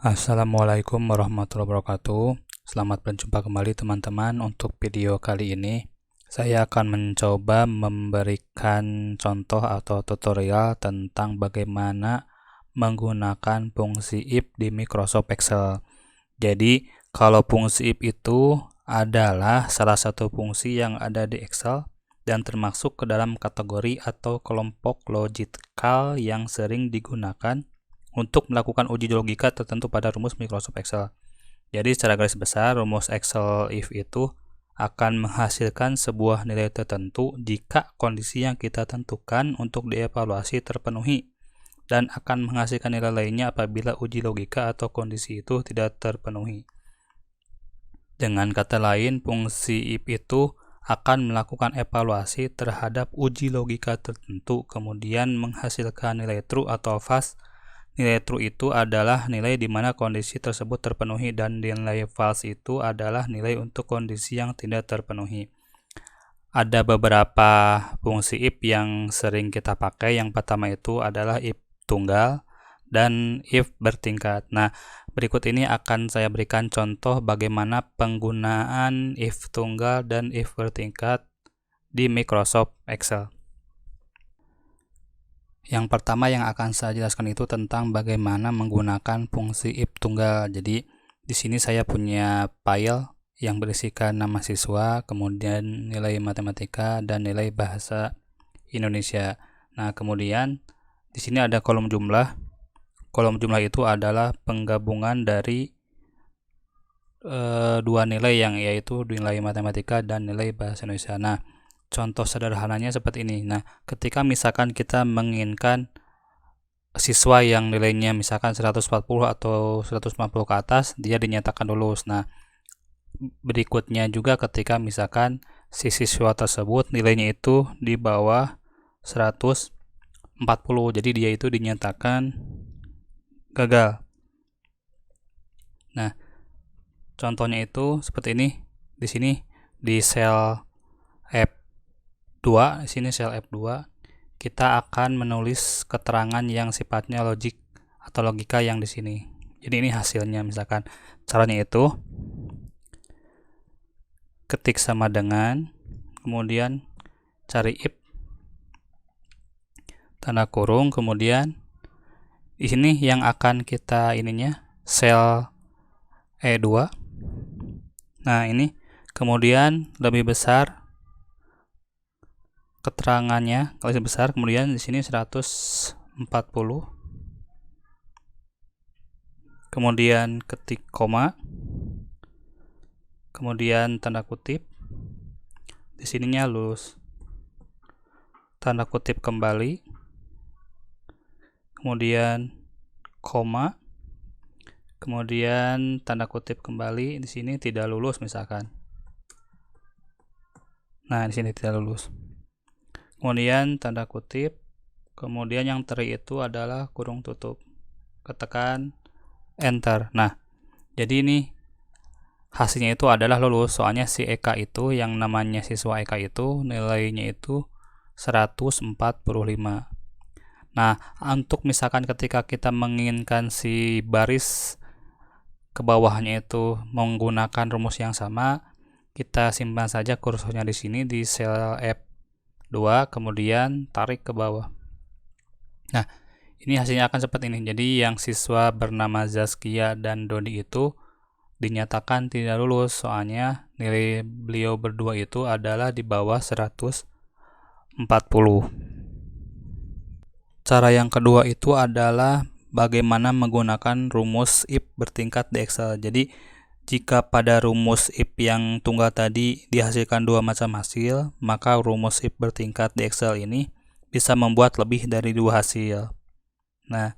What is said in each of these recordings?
Assalamualaikum warahmatullahi wabarakatuh. Selamat berjumpa kembali teman-teman. Untuk video kali ini saya akan mencoba memberikan contoh atau tutorial tentang bagaimana menggunakan fungsi if di Microsoft Excel. Jadi kalau fungsi if itu adalah salah satu fungsi yang ada di Excel dan termasuk ke dalam kategori atau kelompok logikal yang sering digunakan untuk melakukan uji logika tertentu pada rumus Microsoft Excel. Jadi secara garis besar, rumus Excel if itu akan menghasilkan sebuah nilai tertentu jika kondisi yang kita tentukan untuk dievaluasi terpenuhi, dan akan menghasilkan nilai lainnya apabila uji logika atau kondisi itu tidak terpenuhi. Dengan kata lain, fungsi if itu akan melakukan evaluasi terhadap uji logika tertentu, kemudian menghasilkan nilai true atau false. Nilai true itu adalah nilai di mana kondisi tersebut terpenuhi, dan nilai false itu adalah nilai untuk kondisi yang tidak terpenuhi. Ada beberapa fungsi if yang sering kita pakai. Yang pertama itu adalah if tunggal dan if bertingkat. Nah, berikut ini akan saya berikan contoh bagaimana penggunaan if tunggal dan if bertingkat di Microsoft Excel. Yang pertama yang akan saya jelaskan itu tentang bagaimana menggunakan fungsi if tunggal. Jadi di sini saya punya file yang berisikan nama siswa, kemudian nilai matematika dan nilai bahasa Indonesia. Nah, kemudian di sini ada kolom jumlah. Kolom jumlah itu adalah penggabungan dari dua nilai, yang yaitu nilai matematika dan nilai bahasa Indonesia. Nah, contoh sederhananya seperti ini. Nah, ketika misalkan kita menginginkan siswa yang nilainya misalkan 140 atau 150 ke atas, dia dinyatakan lulus. Nah, berikutnya juga ketika misalkan si siswa tersebut nilainya itu di bawah 140, jadi dia itu dinyatakan gagal. Nah, contohnya itu seperti ini. Di sini di sel F2, di sini sel F2, kita akan menulis keterangan yang sifatnya logik atau logika yang di sini. Jadi ini hasilnya, misalkan caranya itu ketik sama dengan, kemudian cari if, tanda kurung, kemudian di sini yang akan kita ininya sel E2. Nah, ini kemudian lebih besar keterangannya, lebih besar, kemudian di sini 140. Kemudian ketik koma. Kemudian tanda kutip. Di sininya lulus. Tanda kutip kembali. Kemudian koma. Kemudian tanda kutip kembali, di sini tidak lulus misalkan. Nah, di sini tidak lulus. Kemudian tanda kutip, kemudian yang teri itu adalah kurung tutup. Ketekan enter. Nah, jadi ini hasilnya itu adalah lulus, soalnya si Eka itu, yang namanya siswa Eka itu, nilainya itu 145. Nah, untuk misalkan ketika kita menginginkan si baris ke bawahnya itu menggunakan rumus yang sama, kita simpan saja kursornya di sini di sel F2, kemudian tarik ke bawah. Nah, ini hasilnya akan seperti ini. Jadi yang siswa bernama Zaskia dan Dodi itu dinyatakan tidak lulus, soalnya nilai beliau berdua itu adalah di bawah 140. Cara yang kedua itu adalah bagaimana menggunakan rumus if bertingkat di Excel. Jadi jika pada rumus if yang tunggal tadi dihasilkan dua macam hasil, maka rumus if bertingkat di Excel ini bisa membuat lebih dari dua hasil. Nah,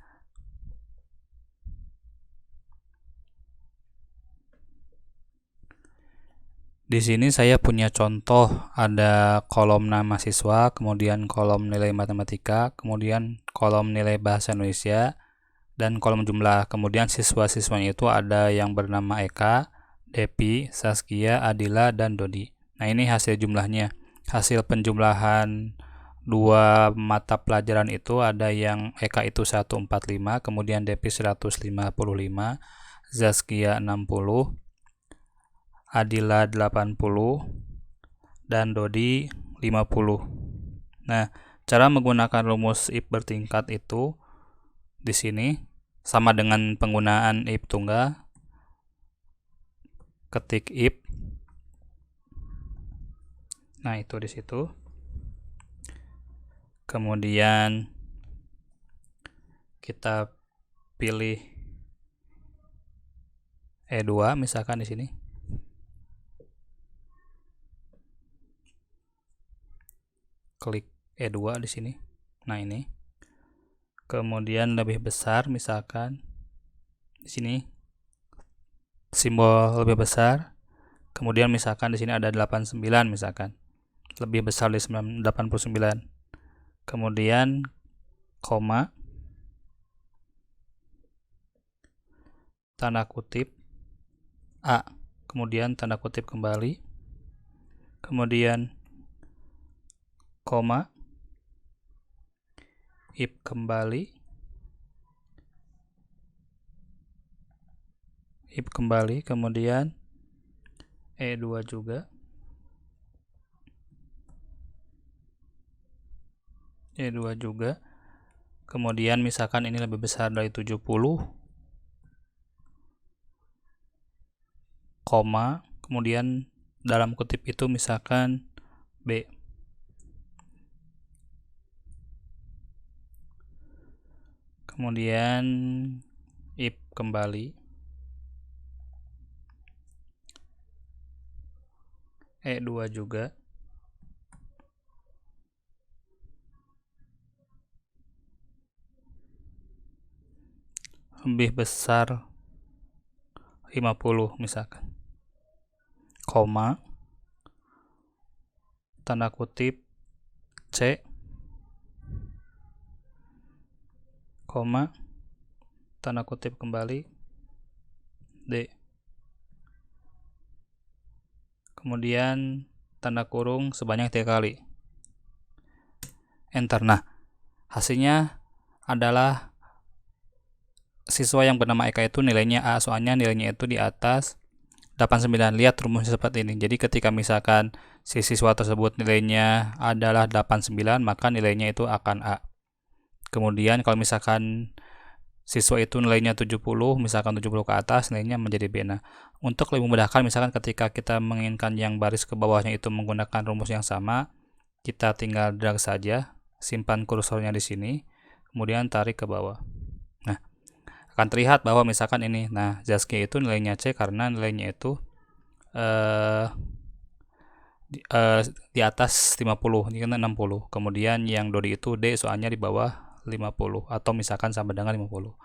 di sini saya punya contoh, ada kolom nama siswa, kemudian kolom nilai matematika, kemudian kolom nilai bahasa Indonesia, dan kolom jumlah. Kemudian siswa-siswanya itu ada yang bernama Eka, Depi, Saskia, Adila, dan Dodi. Nah, ini hasil jumlahnya. Hasil penjumlahan dua mata pelajaran itu ada yang Eka itu 145, kemudian Depi 155, Zaskia 60, Adila 80, dan Dodi 50. Nah, cara menggunakan rumus if bertingkat itu di sini sama dengan penggunaan if tunggal. Ketik if. Nah, itu di situ. Kemudian kita pilih E2 misalkan di sini. Klik E2 di sini. Nah, ini. Kemudian lebih besar misalkan di sini. Simbol lebih besar. Kemudian misalkan di sini ada 89 misalkan. Lebih besar dari 89. Kemudian koma, tanda kutip A, kemudian tanda kutip kembali, kemudian koma, if kembali, kemudian E2 juga, kemudian misalkan ini lebih besar dari 70, koma, kemudian dalam kutip itu misalkan B. Kemudian if kembali, E2 juga, lebih besar 50 misalkan, koma, tanda kutip C, koma, tanda kutip kembali D, kemudian tanda kurung sebanyak 3 kali, enter. Nah, hasilnya adalah siswa yang bernama Eka itu nilainya A, soalnya nilainya itu di atas 89. Lihat rumusnya seperti ini. Jadi ketika misalkan si siswa tersebut nilainya adalah 89, maka nilainya itu akan A. Kemudian kalau misalkan siswa itu nilainya 70, misalkan 70 ke atas, nilainya menjadi B. Nah, untuk lebih memudahkan, misalkan ketika kita menginginkan yang baris ke bawahnya itu menggunakan rumus yang sama, kita tinggal drag saja, simpan kursornya di sini, kemudian tarik ke bawah. Nah, akan terlihat bahwa misalkan ini, nah Zaskia itu nilainya C karena nilainya itu di atas 50, ini kan 60. Kemudian yang Dodi itu D soalnya di bawah 50 atau misalkan sama dengan 50.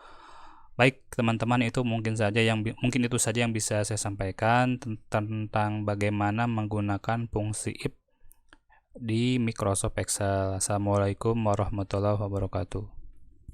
Baik, teman-teman, itu mungkin itu saja yang bisa saya sampaikan tentang bagaimana menggunakan fungsi if di Microsoft Excel. Assalamualaikum warahmatullahi wabarakatuh.